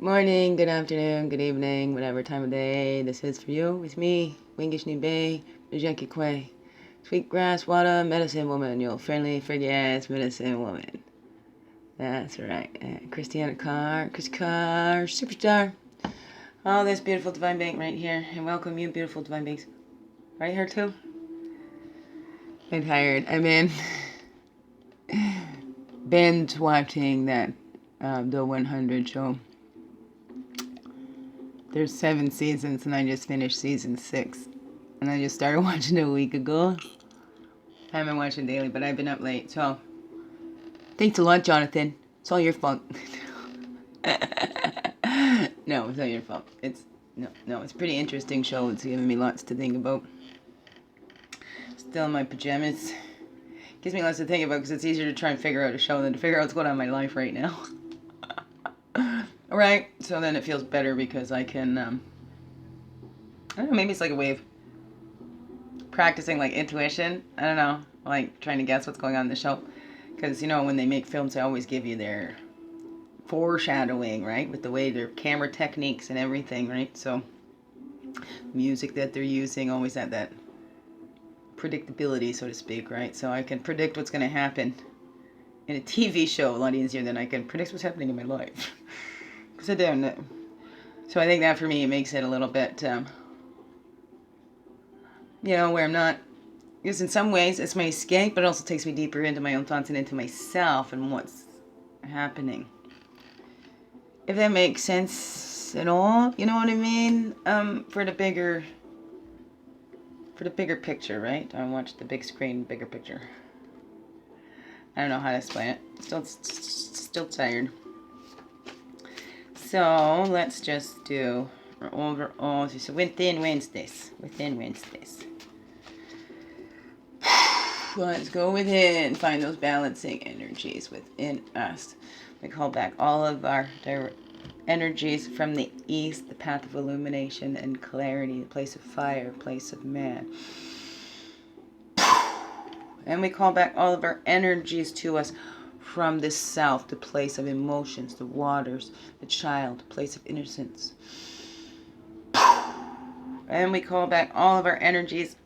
Morning, good afternoon, good evening, whatever time of day this is for you. With me, Wingishni Bay, Jackie Quay, sweet grass, water, medicine woman, your friendly, friggy-ass medicine woman. That's right. Christianna Chris Carr, superstar. All this beautiful divine being right here. And welcome you, beautiful divine beings. Right here, too. I'm tired. I'm in binge watching that The 100 show. There's 7 seasons, and I just finished season 6. And I just started watching it a week ago. I haven't watched it daily, but I've been up late, so... Thanks a lot, Jonathan. It's all your fault. No, it's not your fault. It's a pretty interesting show. It's giving me lots to think about. Still in my pajamas. Gives me lots to think about because it's easier to try and figure out a show than to figure out what's going on in my life right now. Alright, so then it feels better because I can, I don't know, maybe it's like a way of practicing like intuition. I don't know, like trying to guess what's going on in the show. Because, you know, when they make films, they always give you their foreshadowing, right? With the way their camera techniques and everything, right? So, music that they're using always had that predictability, so to speak, right? So I can predict what's going to happen in a TV show a lot easier than I can predict what's happening in my life. Because I don't know. So I think that for me, it makes it a little bit, you know, where I'm not... Because in some ways, it's my escape, but it also takes me deeper into my own thoughts and into myself and what's happening. If that makes sense at all, you know what I mean? For the bigger picture, right? I watch the big screen, bigger picture. I don't know how to explain it. Still tired. So let's just do overall. So within Wednesdays. Let's go within, find those balancing energies within us. We call back all of our energies from the east, the path of illumination and clarity, the place of fire, place of man. And we call back all of our energies to us from the south, the place of emotions, the waters, the child, the place of innocence. And we call back all of our energies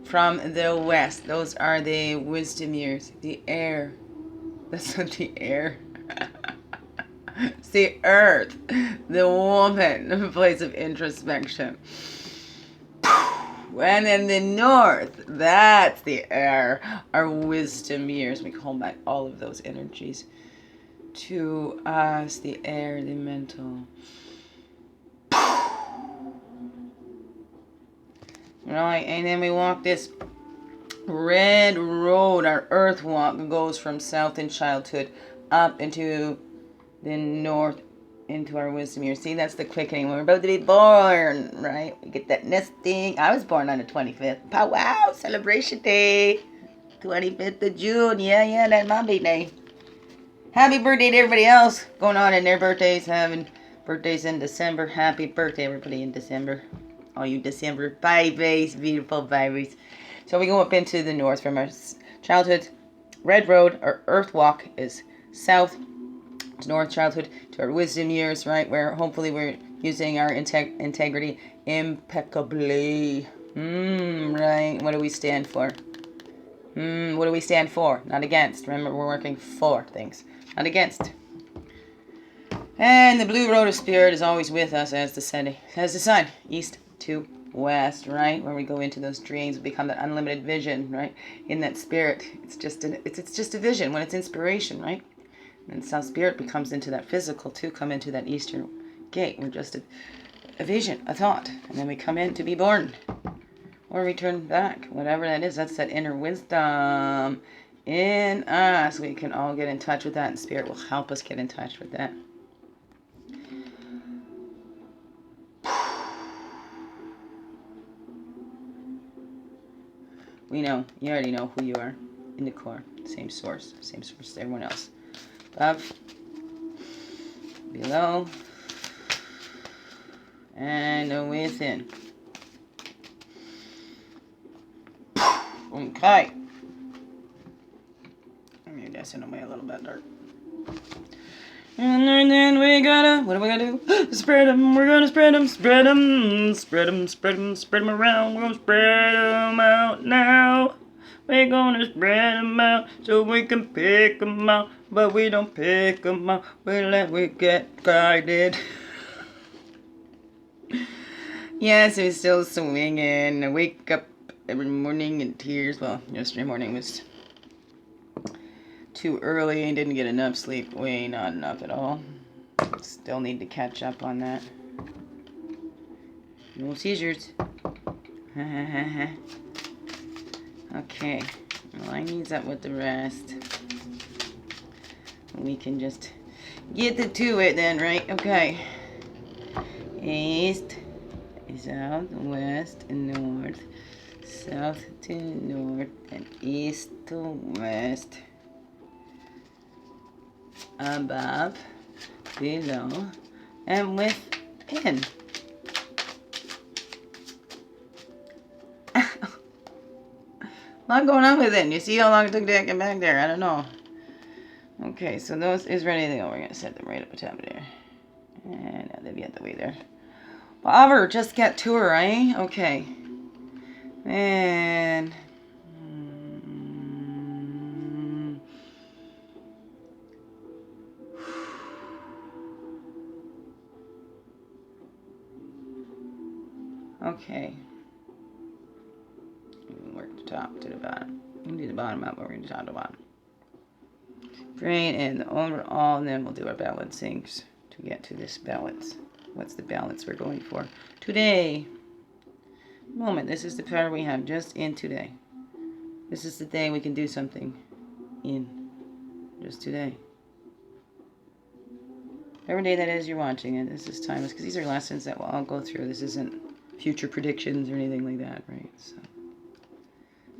from the west. Those are the wisdom years, the air. That's not the air. It's the earth, the woman, the place of introspection. And in the north, that's the air, our wisdom years. We call back all of those energies to us, the air, the mental. Right, and then we walk this red road. Our earth walk goes from south in childhood up into the north into our wisdom years. See, that's the quickening when we're about to be born, right? We get that nesting. I was born on the 25th. Wow, celebration day. 25th of June. Yeah, that's my birthday. Happy birthday to everybody else going on in their birthdays, having birthdays in December. Happy birthday, everybody in December. All you December babies, beautiful babies. So we go up into the north from our childhood. Red road, our earth walk is south to north childhood to our wisdom years, right? Where hopefully we're using our integrity impeccably. Right. What do we stand for? What do we stand for? Not against. Remember, we're working for things, not against. And the blue road of spirit is always with us as the sun, east to west, right? Where we go into those dreams, we become that unlimited vision, right? In that spirit, it's just a vision when it's inspiration, right? And so spirit becomes into that physical too, come into that eastern gate. We're just a vision, a thought, and then we come in to be born, or return back, whatever that is. That's that inner wisdom in us. We can all get in touch with that, and spirit will help us get in touch with that. We know, you already know who you are in the core. Same source as everyone else. Above, below, and within. Okay. Maybe that's in a way a little bit dark. And then what are we gonna do? Spread them, we're gonna spread them, spread them, spread them, spread them, spread them around. We're gonna spread them out now. We're gonna spread them out so we can pick them out. But we don't pick them out, we get guided. Yes, we're still swinging. I wake up every morning in tears. Well, yesterday morning was too early and didn't get enough sleep. Way not enough at all. Still need to catch up on that. No seizures. Okay. Well, I needs up with the rest. We can just get to it then, right? Okay. East, south, west, and north. South to north and east to west. Above, below, and within. A lot going on within. You see how long it took to get back there? I don't know. Okay, so those is ready to go. We're going to set them right up the top there. And they'll be at the way there. Bobber, just get to her, eh? Okay. And... okay. Work the top to the bottom. We can do the bottom up, but we're going to do top to bottom. Brain and the overall, and then we'll do our balancings to get to this balance. What's the balance we're going for today? Moment. This is the power we have just in today. This is the day we can do something in just today. Every day that is you're watching it, this is timeless, because these are lessons that we'll all go through. This isn't future predictions or anything like that, right? So,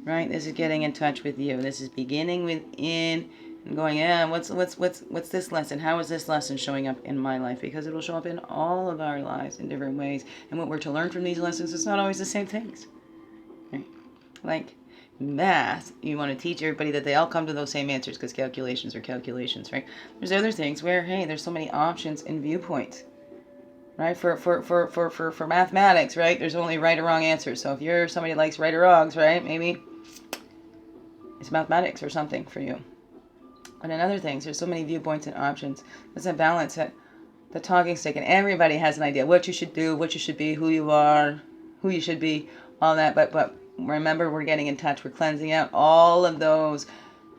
right, this is getting in touch with you. This is beginning within and going, yeah, what's this lesson? How is this lesson showing up in my life? Because it will show up in all of our lives in different ways. And what we're to learn from these lessons is not always the same things. Right? Like math, you want to teach everybody that they all come to those same answers because calculations are calculations, right? There's other things where, hey, there's so many options and viewpoints. Right? For mathematics, right? There's only right or wrong answers. So if you're somebody that likes right or wrongs, right? Maybe it's mathematics or something for you. But in other things, there's so many viewpoints and options. There's a balance at the talking stick, and everybody has an idea what you should do, what you should be, who you are, who you should be, all that. But remember, we're getting in touch. We're cleansing out all of those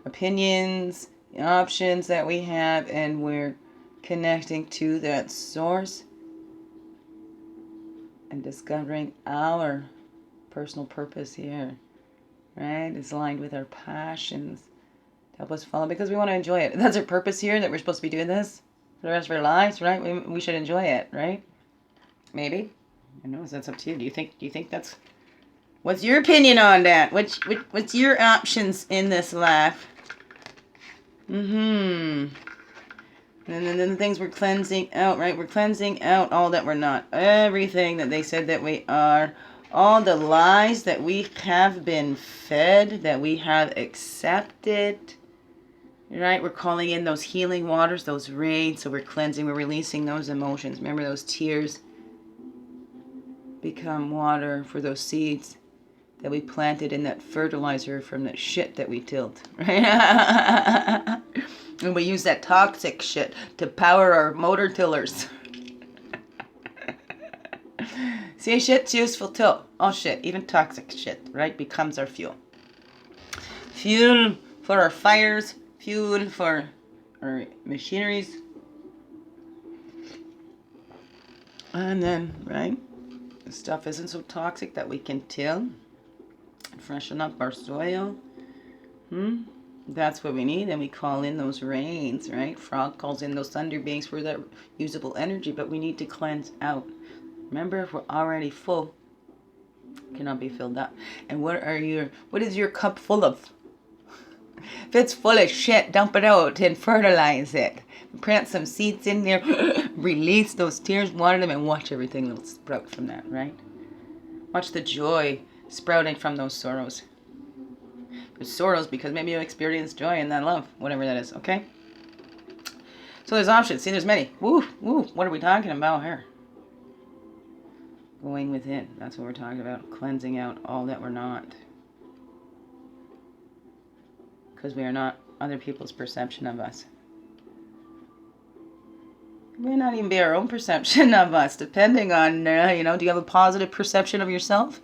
opinions, options that we have, and we're connecting to that source and discovering our personal purpose here. Right? It's aligned with our passions. Help us follow because we want to enjoy it. That's our purpose here, that we're supposed to be doing this for the rest of our lives, right? We should enjoy it, right? Maybe. I know, that's up to you. Do you think that's... What's your opinion on that? What's your options in this life? And then the things we're cleansing out, right? We're cleansing out all that we're not. Everything that they said that we are. All the lies that we have been fed, that we have accepted. Right? We're calling in those healing waters, those rains. So we're cleansing, we're releasing those emotions. Remember, those tears become water for those seeds that we planted in that fertilizer from that shit that we tilled. Right? And we use that toxic shit to power our motor tillers. See, shit's useful too. All shit, even toxic shit, right, becomes our fuel. Fuel for our fires, fuel for our machineries. And then, right, the stuff isn't so toxic that we can till and freshen up our soil. That's what we need, and we call in those rains, right? Frog calls in those thunder beings for that usable energy, but we need to cleanse out. Remember, if we're already full, it cannot be filled up. And what is your cup full of? If it's full of shit, dump it out and fertilize it. Plant some seeds in there, release those tears, water them, and watch everything that'll sprout from that, right? Watch the joy sprouting from those sorrows. There's sorrows because maybe you experience joy in that love, whatever that is, okay? So there's options. See, there's many. Woo, woo. What are we talking about here? Going within. That's what we're talking about. Cleansing out all that we're not. Because we are not other people's perception of us. We may not even be our own perception of us, depending on, do you have a positive perception of yourself?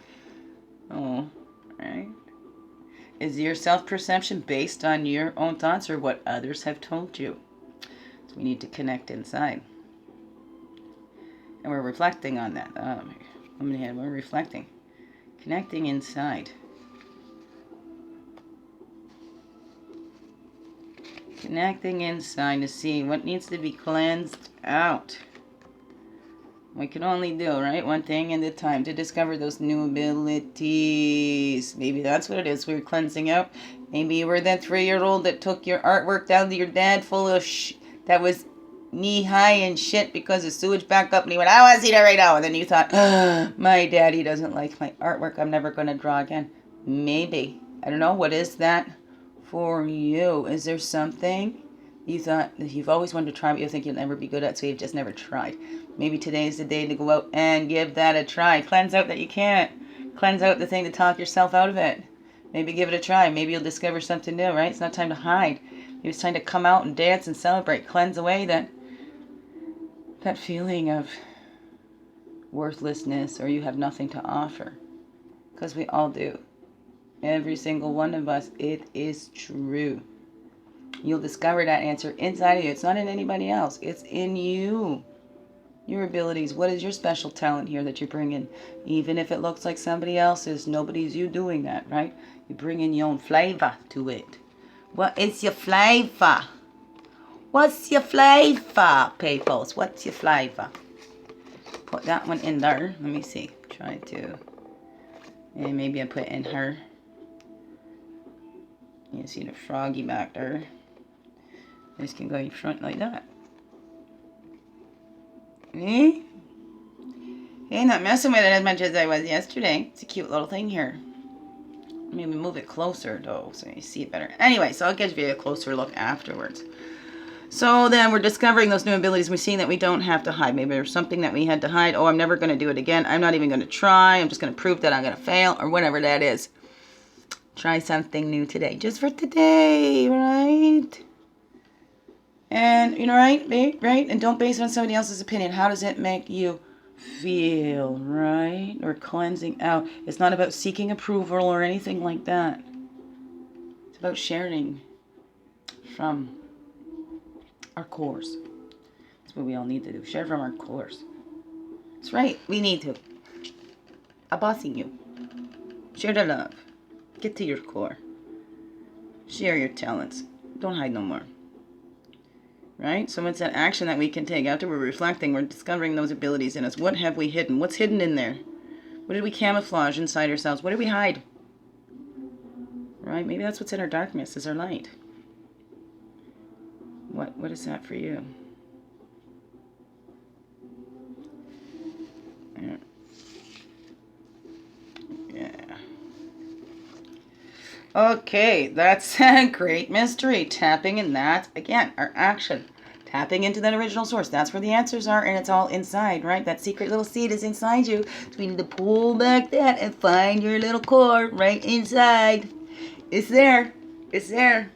Oh, right. Is your self-perception based on your own thoughts or what others have told you? So we need to connect inside. And we're reflecting on that. We're reflecting. Connecting inside. Connecting inside to see what needs to be cleansed out. We can only do, right, one thing at a time to discover those new abilities. Maybe that's what it is. We're cleansing out. Maybe you were that 3-year-old that took your artwork down to your dad full of that was knee-high and shit because of sewage back up, and he went, I want to see that right now. And then you thought, my daddy doesn't like my artwork. I'm never going to draw again. Maybe. I don't know. What is that for you? Is there something you thought that you've always wanted to try, but you think you'll never be good at, so you've just never tried? Maybe today is the day to go out and give that a try. Cleanse out that you can't. Cleanse out the thing to talk yourself out of it. Maybe give it a try. Maybe you'll discover something new, right? It's not time to hide. It's time to come out and dance and celebrate. Cleanse away that feeling of worthlessness or you have nothing to offer. Because we all do. Every single one of us. It is true. You'll discover that answer inside of you. It's not in anybody else. It's in you. Your abilities. What is your special talent here that you bring in? Even if it looks like somebody else's, nobody's you doing that, right? You bring in your own flavor to it. What is your flavor? What's your flavor, peoples? What's your flavor? Put that one in there. Let me see. Try to. And maybe I put in her. You see the froggy back there. This can go in front like that. Eh? Hey, not messing with it as much as I was yesterday. It's a cute little thing here. Maybe move it closer though so you see it better. Anyway, so I'll give you a closer look afterwards. So then we're discovering those new abilities. We're seeing that we don't have to hide. Maybe there's something that we had to hide. Oh, I'm never going to do it again. I'm not even going to try. I'm just going to prove that I'm going to fail or whatever that is. Try something new today. Just for today, right? And, right? And don't base it on somebody else's opinion. How does it make you feel, right? Or cleansing out. It's not about seeking approval or anything like that. It's about sharing from our cores. That's what we all need to do. Share from our cores. That's right. We need to. I'm bossing you. Share the love. Get to your core. Share your talents. Don't hide no more. Right? So it's that action that we can take. After we're reflecting, we're discovering those abilities in us. What have we hidden? What's hidden in there? What did we camouflage inside ourselves? What did we hide? Right? Maybe that's what's in our darkness, is our light. What is that for you? Yeah. Okay, that's a great mystery. Tapping in that, again, our action. Tapping into that original source. That's where the answers are, and it's all inside, right? That secret little seed is inside you. So we need to pull back that and find your little core right inside. It's there. It's there.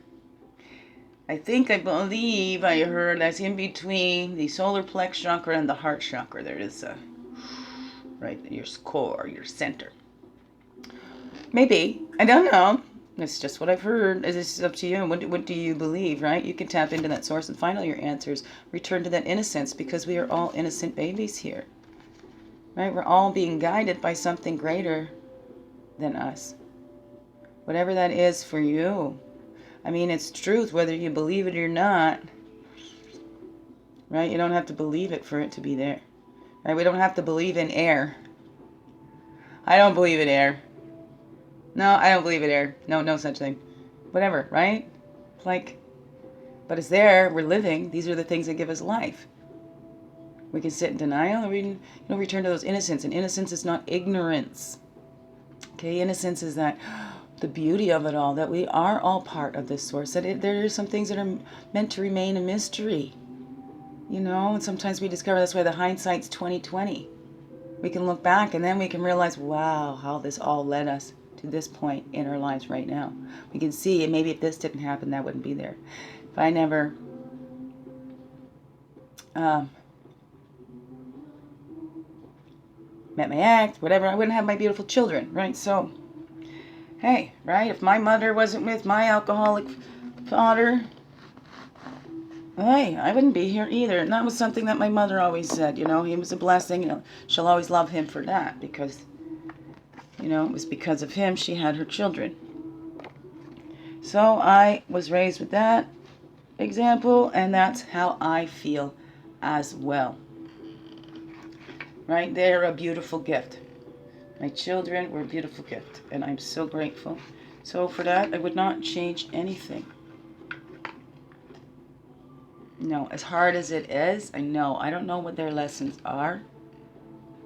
I believe I heard that's in between the solar plex chakra and the heart chakra. There is right, your core, your center. Maybe. I don't know. It's just what I've heard. This is up to you. What do you believe, right? You can tap into that source and find all your answers. Return to that innocence because we are all innocent babies here. Right? We're all being guided by something greater than us. Whatever that is for you. I mean, it's truth whether you believe it or not. Right? You don't have to believe it for it to be there. Right? We don't have to believe in air. I don't believe in air. No, I don't believe in air. No such thing. Whatever, right? But it's there. We're living. These are the things that give us life. We can sit in denial or we can, return to those innocence. And innocence is not ignorance. Okay, innocence is that the beauty of it all, that we are all part of this source, that there are some things that are meant to remain a mystery. You know, and sometimes we discover that's why the hindsight's 2020. We can look back and then we can realize, wow, how this all led us to this point in our lives right now. We can see, and maybe if this didn't happen, that wouldn't be there. If I never met my ex, whatever, I wouldn't have my beautiful children, right? So, hey, right? If my mother wasn't with my alcoholic father, hey, I wouldn't be here either. And that was something that my mother always said, you know, he was a blessing. You know, she'll always love him for that because, you know, it was because of him she had her children. So I was raised with that example, and that's how I feel as well. Right? They're a beautiful gift. My children were a beautiful gift, and I'm so grateful. So for that, I would not change anything. No, as hard as it is, I know. I don't know what their lessons are.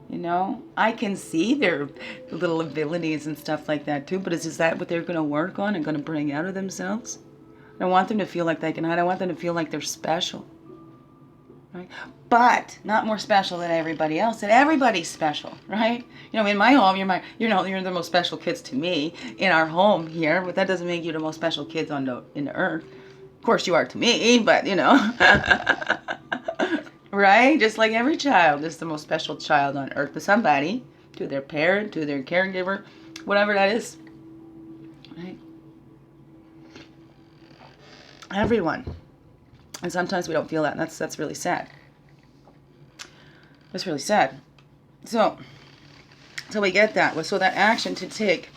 You know, I can see their little abilities and stuff like that too, but is that what they're going to work on and going to bring out of themselves? I want them to feel like they can hide. I want them to feel like they're special. Right? But not more special than everybody else. And everybody's special, right? You know, in my home, you're the most special kids to me in our home here, but that doesn't make you the most special kids in the earth. Of course you are to me, but you know. Right? Just like every child is the most special child on earth to somebody, to their parent, to their caregiver, whatever that is. Right? Everyone. And sometimes we don't feel that, and that's really sad. That's really sad. So we get that. So that action to take,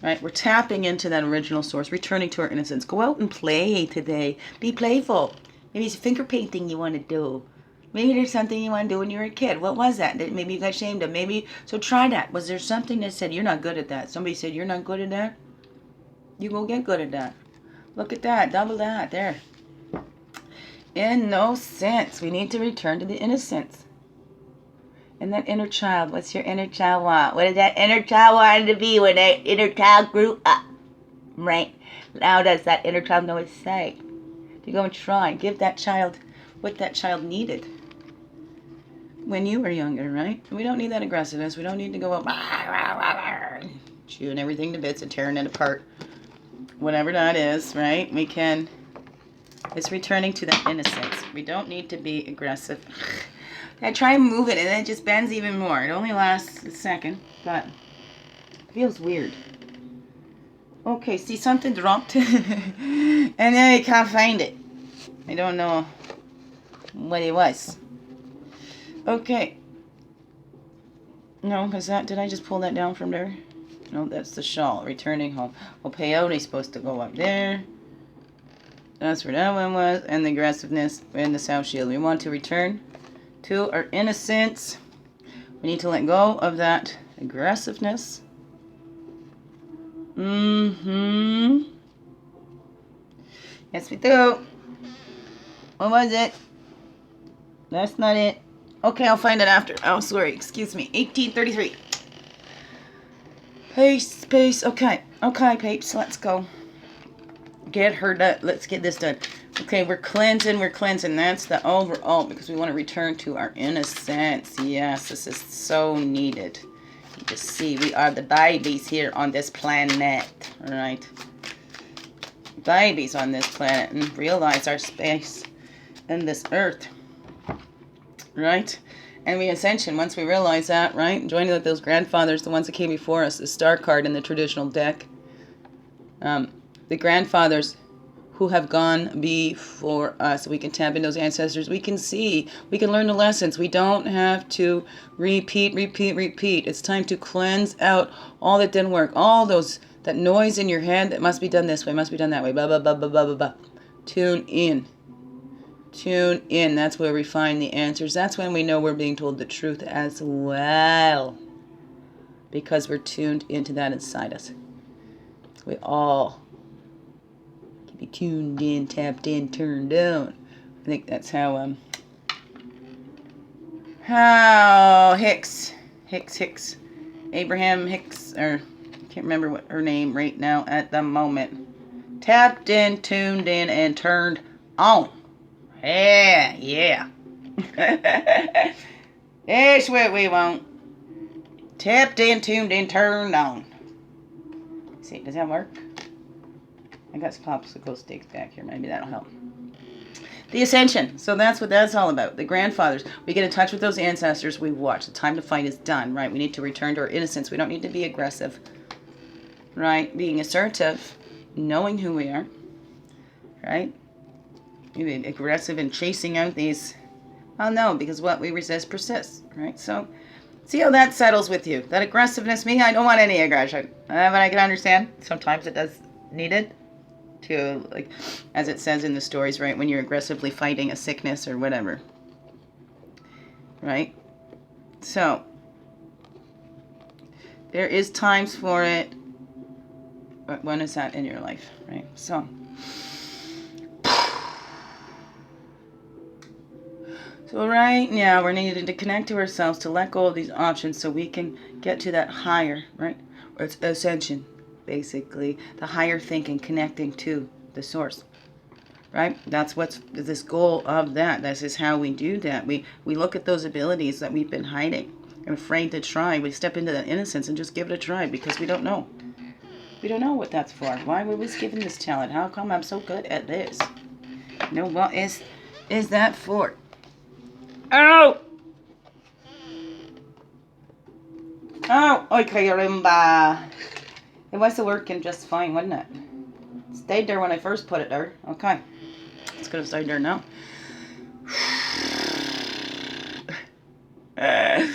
right? We're tapping into that original source, returning to our innocence. Go out and play today. Be playful. Maybe it's finger painting you want to do. Maybe there's something you want to do when you were a kid. What was that? Maybe you got ashamed of. So try that. Was there something that said, you're not good at that? Somebody said, you're not good at that? You go get good at that. Look at that. Double that. There. Innocence. We need to return to the innocence. And that inner child. What's your inner child want? What did that inner child want to be when that inner child grew up? Right? Now does that inner child know what to say? You go and try. Give that child what that child needed when you were younger, right? We don't need that aggressiveness. We don't need to go up chewing everything to bits and tearing it apart. Whatever that is, right? It's returning to that innocence. We don't need to be aggressive. I try and move it, and then it just bends even more. It only lasts a second, but it feels weird. Okay, see, something dropped, and then I can't find it. I don't know what it was. Okay. No, because did I just pull that down from there? No, that's the shawl. Returning home. Well, peyote's supposed to go up there. That's where that one was. And the aggressiveness and the south shield. We want to return to our innocence. We need to let go of that aggressiveness. Yes, we do. What was it? That's not it. Okay, I'll find it after. Oh, sorry. Excuse me. 1833. Pace. Okay, papes. Let's go. Get her done. Let's get this done. Okay, we're cleansing. That's the overall because we want to return to our innocence. Yes, this is so needed. You just see, we are the babies here on this planet. All right. Babies on this planet and realize our space in this earth. Right? And we ascension, once we realize that, right? Joining with those grandfathers, the ones that came before us, the star card in the traditional deck. The grandfathers who have gone before us. We can tap in those ancestors. We can see. We can learn the lessons. We don't have to repeat. It's time to cleanse out all that didn't work. All that noise in your head that must be done this way, must be done that way. Blah, blah, blah, blah, blah, blah, blah. Tune in. That's where we find the answers. That's when we know we're being told the truth as well. Because we're tuned into that inside us. We all can be tuned in, tapped in, turned on. I think that's how Hicks, Abraham Hicks, or I can't remember what her name right now at the moment. Tapped in, tuned in, and turned on. Yeah. That's what we want. Tapped in, tuned in, turned on. See, does that work? I got some popsicle sticks back here. Maybe that'll help. The ascension. So that's what that's all about. The grandfathers. We get in touch with those ancestors we've watched. The time to fight is done, right? We need to return to our innocence. We don't need to be aggressive, right? Being assertive, knowing who we are, right? Being aggressive and chasing out these. Oh no, because what we resist persists, right? So see how that settles with you. That aggressiveness, me, I don't want any aggression. But I can understand. Sometimes it does need it. To, like, as it says in the stories, right, when you're aggressively fighting a sickness or whatever, right? So there is times for it, but when is that in your life, right? So right now we're needing to connect to ourselves to let go of these options so we can get to that higher, right? Or it's ascension. Basically, the higher thinking, connecting to the source, right? That's what's this goal of that. This is how we do that. We look at those abilities that we've been hiding and afraid to try. We step into that innocence and just give it a try because we don't know. We don't know what that's for. Why were we given this talent? How come I'm so good at this? You know, what is that for? Oh! Oh, okay, caramba. It was working just fine, wasn't it? It stayed there when I first put it there. Okay. It's going to stay there now. Right,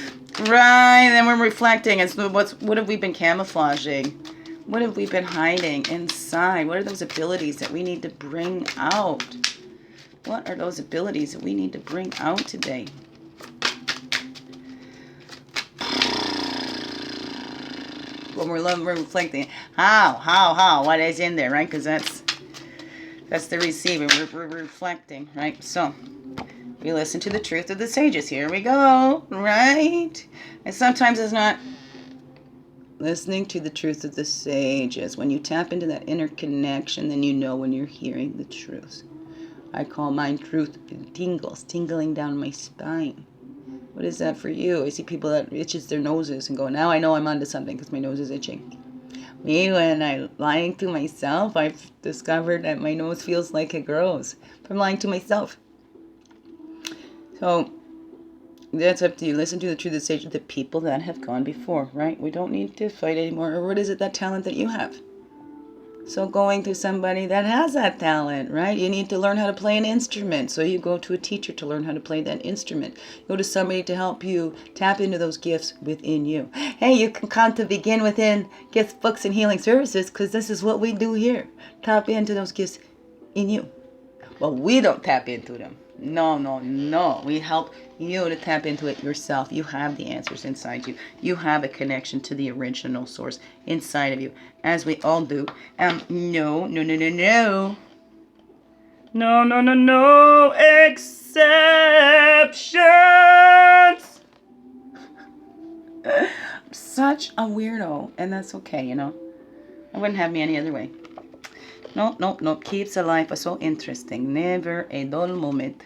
then we're reflecting. And so what have we been camouflaging? What have we been hiding inside? What are those abilities that we need to bring out? What are those abilities that we need to bring out today? When we're reflecting, how, what is in there, right? Because that's the receiving. We're reflecting, right? So we listen to the truth of the sages. Here we go, right? And sometimes it's not listening to the truth of the sages. When you tap into that inner connection, then you know when you're hearing the truth. I call mine truth tingles, tingling down my spine. What is that for you? I see people that itches their noses and go, now I know I'm onto something because my nose is itching. Me, when I'm lying to myself, I've discovered that my nose feels like it grows from lying to myself. So that's up to you. Listen to the truth of the sage of the people that have gone before, right? We don't need to fight anymore. Or what is it, that talent that you have? So going to somebody that has that talent, right? You need to learn how to play an instrument. So you go to a teacher to learn how to play that instrument. Go to somebody to help you tap into those gifts within you. Hey, you can come to Begin Within Gifts, Books, and Healing Services because this is what we do here. Tap into those gifts in you. Well, we don't tap into them. No. We help you to tap into it yourself. You have the answers inside you. You have a connection to the original source inside of you, as we all do. No exceptions. I'm such a weirdo, and that's okay, you know. I wouldn't have me any other way. No. Keeps a life so interesting. Never a dull moment.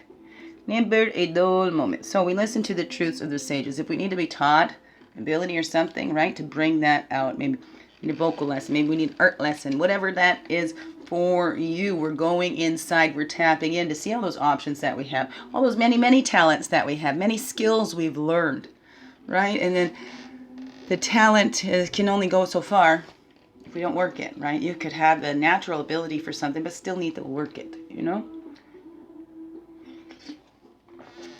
Never a dull moment. So we listen to the truths of the sages. If we need to be taught ability or something, right, to bring that out. Maybe we need a vocal lesson. Maybe we need an art lesson. Whatever that is for you. We're going inside. We're tapping in to see all those options that we have. All those many talents that we have. Many skills we've learned, right? And then the talent can only go so far if we don't work it, right? You could have a natural ability for something, but still need to work it, you know?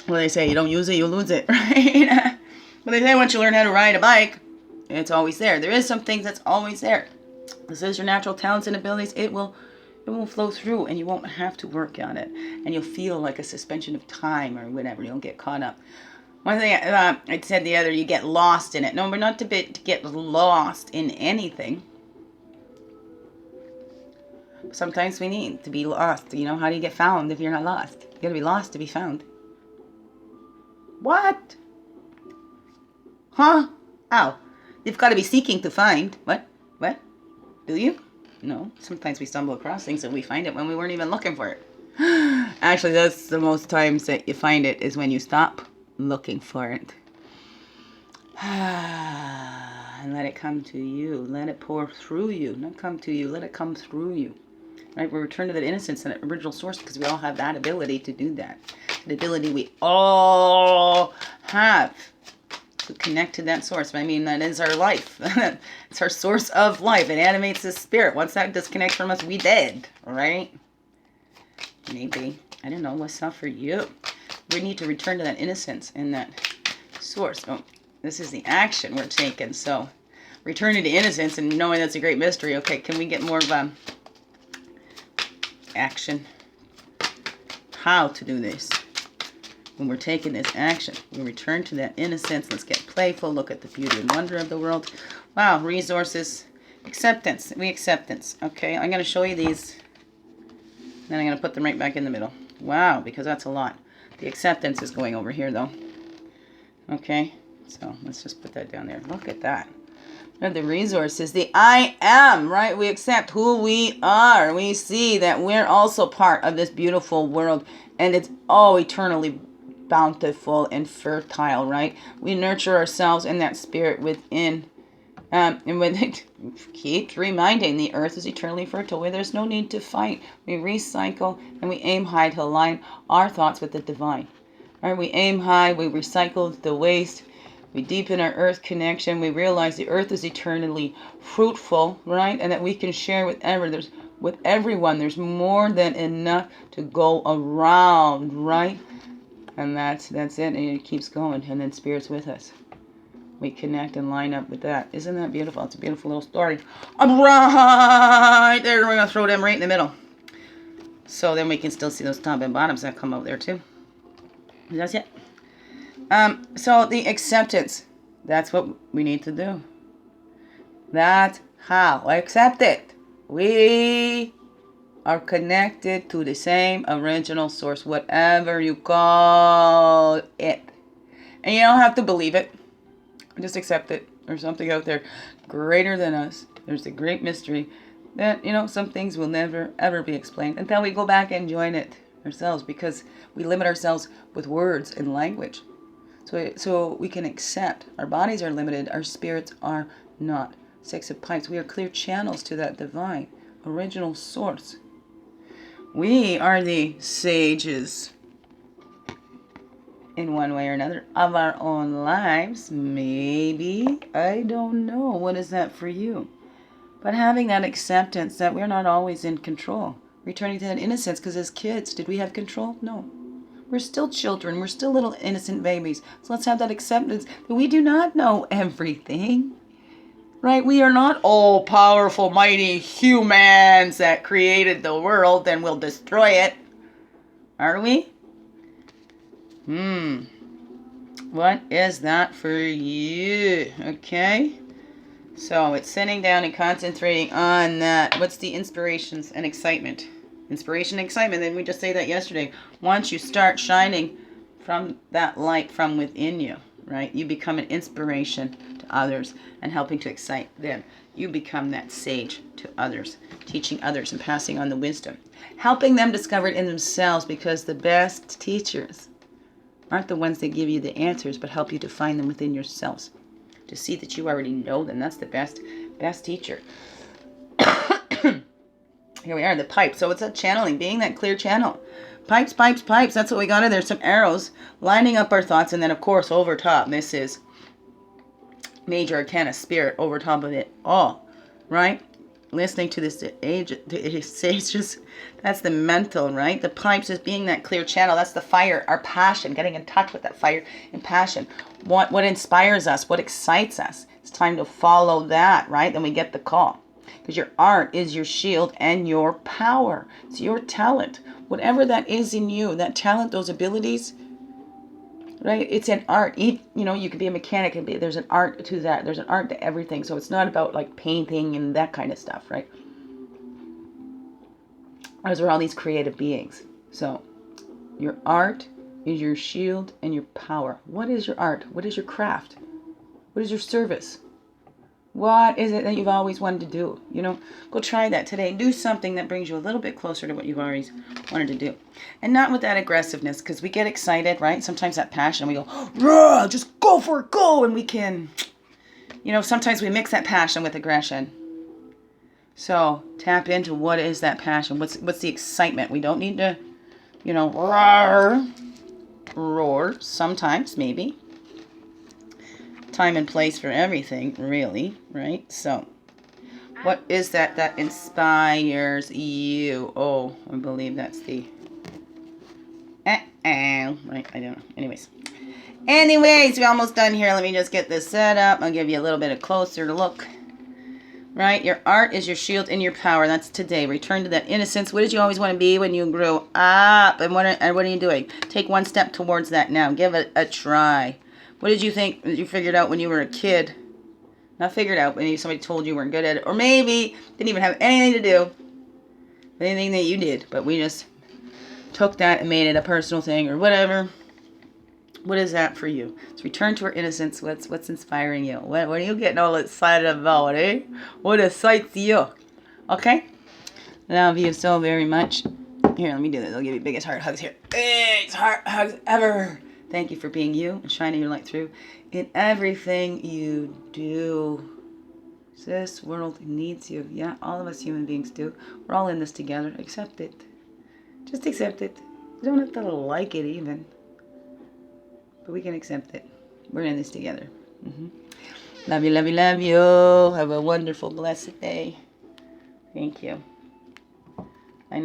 Well, they say you don't use it, you lose it, right? But they say once you learn how to ride a bike, it's always there. There is some things that's always there. This is your natural talents and abilities. It will flow through, and you won't have to work on it. And you'll feel like a suspension of time or whatever. You'll get caught up. One thing I said the other, you get lost in it. No, we're not to get lost in anything. Sometimes we need to be lost. You know, how do you get found if you're not lost? You got to be lost to be found. What? Huh? Ow. You've got to be seeking to find. What? Do you? No. Sometimes we stumble across things and we find it when we weren't even looking for it. Actually, that's the most times that you find it is when you stop looking for it. And let it come to you. Let it pour through you. Not come to you. Let it come through you. Right? We return to that innocence and that original source because we all have that ability to do that. The ability we all have to connect to that source. I mean, that is our life. It's our source of life. It animates the spirit. Once that disconnects from us, we dead. Right? Maybe. I don't know. What's not for you? We need to return to that innocence and that source. Oh, this is the action we're taking. So, returning to innocence and knowing that's a great mystery. Okay, can we get more of action? How to do this? When we're taking this action, we return to that innocence. Let's get playful. Look at the beauty and wonder of the world. Wow, resources, acceptance. Acceptance. Okay, I'm going to show you these. Then I'm going to put them right back in the middle. Wow, because that's a lot. The acceptance is going over here, though. Okay, so let's just put that down there. Look at that. And the resources, the I am, right? We accept who we are. We see that we're also part of this beautiful world. And it's all eternally bountiful and fertile, right? We nurture ourselves in that spirit within. And when it keeps reminding the earth is eternally fertile, where there's no need to fight. We recycle and we aim high to align our thoughts with the divine. Right? We aim high, we recycle the waste, we deepen our earth connection, we realize the earth is eternally fruitful, right? And that we can share with everyone. There's more than enough to go around, right? And that's it, and it keeps going, and then Spirit's with us. We connect and line up with that. Isn't that beautiful? It's a beautiful little story. All right, there, we're going to throw them right in the middle. So then we can still see those top and bottoms that come out there too. That's it. So the acceptance, that's what we need to do. That's how. Accept it. We are connected to the same original source, whatever you call it. And you don't have to believe it. Just accept it. There's something out there greater than us. There's a great mystery that, some things will never, ever be explained until we go back and join it ourselves, because we limit ourselves with words and language. So we can accept. Our bodies are limited. Our spirits are not. Six of Pipes. We are clear channels to that divine, original source. We are the sages, in one way or another, of our own lives. Maybe. I don't know. What is that for you? But having that acceptance that we're not always in control. Returning to that innocence, because as kids, did we have control? No. We're still children. We're still little innocent babies. So let's have that acceptance that we do not know everything. Right? We are not all powerful, mighty humans that created the world and will destroy it. Are we? What is that for you? Okay. So it's sitting down and concentrating on that. What's the inspirations and excitement? Inspiration and excitement. Didn't we just say that yesterday? Once you start shining from that light from within you, right? You become an inspiration to others and helping to excite them. You become that sage to others, teaching others and passing on the wisdom. Helping them discover it in themselves, because the best teachers aren't the ones that give you the answers, but help you to find them within yourselves. To see that you already know them. That's the best teacher. Here we are, the pipe. So it's a channeling, being that clear channel. Pipes, pipes, pipes. That's what we got in there. Some arrows lining up our thoughts. And then, of course, over top, this is Major Arcana, Spirit, over top of it all. Right? Listening to this sages, that's the mental, right? The pipes is being that clear channel. That's the fire, our passion, getting in touch with that fire and passion. What inspires us, what excites us. It's time to follow that, right? Then we get the call. Because your art is your shield and your power. It's your talent. Whatever that is in you, that talent, those abilities, right? It's an art. You could be a mechanic. There's an art to that. There's an art to everything. So it's not about like painting and that kind of stuff, right? Those are all these creative beings. So your art is your shield and your power. What is your art? What is your craft? What is your service? What is it that you've always wanted to do? You know, go try that today. Do something that brings you a little bit closer to what you've always wanted to do. And not with that aggressiveness, because we get excited, right? Sometimes that passion, we go, rah, just go for it, go. And we can, you know, sometimes we mix that passion with aggression. So tap into what is that passion? What's the excitement? We don't need to, you know, roar. Sometimes, maybe. Time and place for everything, really, right? So, what is that inspires you? Oh, I believe that's the... right, I don't know. Anyways, we're almost done here. Let me just get this set up. I'll give you a little bit of closer look. Right, your art is your shield and your power. That's today. Return to that innocence. What did you always want to be when you grew up? And what are you doing? Take one step towards that now. Give it a try. What did you think that you figured out when you were a kid? Not figured out, maybe somebody told you weren't good at it. Or maybe didn't even have anything to do with anything that you did. But we just took that and made it a personal thing or whatever. What is that for you? Let's return to our innocence. What's inspiring you? What are you getting all excited about, eh? What excites you? Okay? Love you so very much. Here, let me do this. I'll give you the biggest heart hugs here. Biggest heart hugs ever. Thank you for being you and shining your light through in everything you do. This world needs you. Yeah, all of us human beings do. We're all in this together. Accept it. Just accept it. You don't have to like it even. But we can accept it. We're in this together. Love you, love you, love you. Have a wonderful, blessed day. Thank you.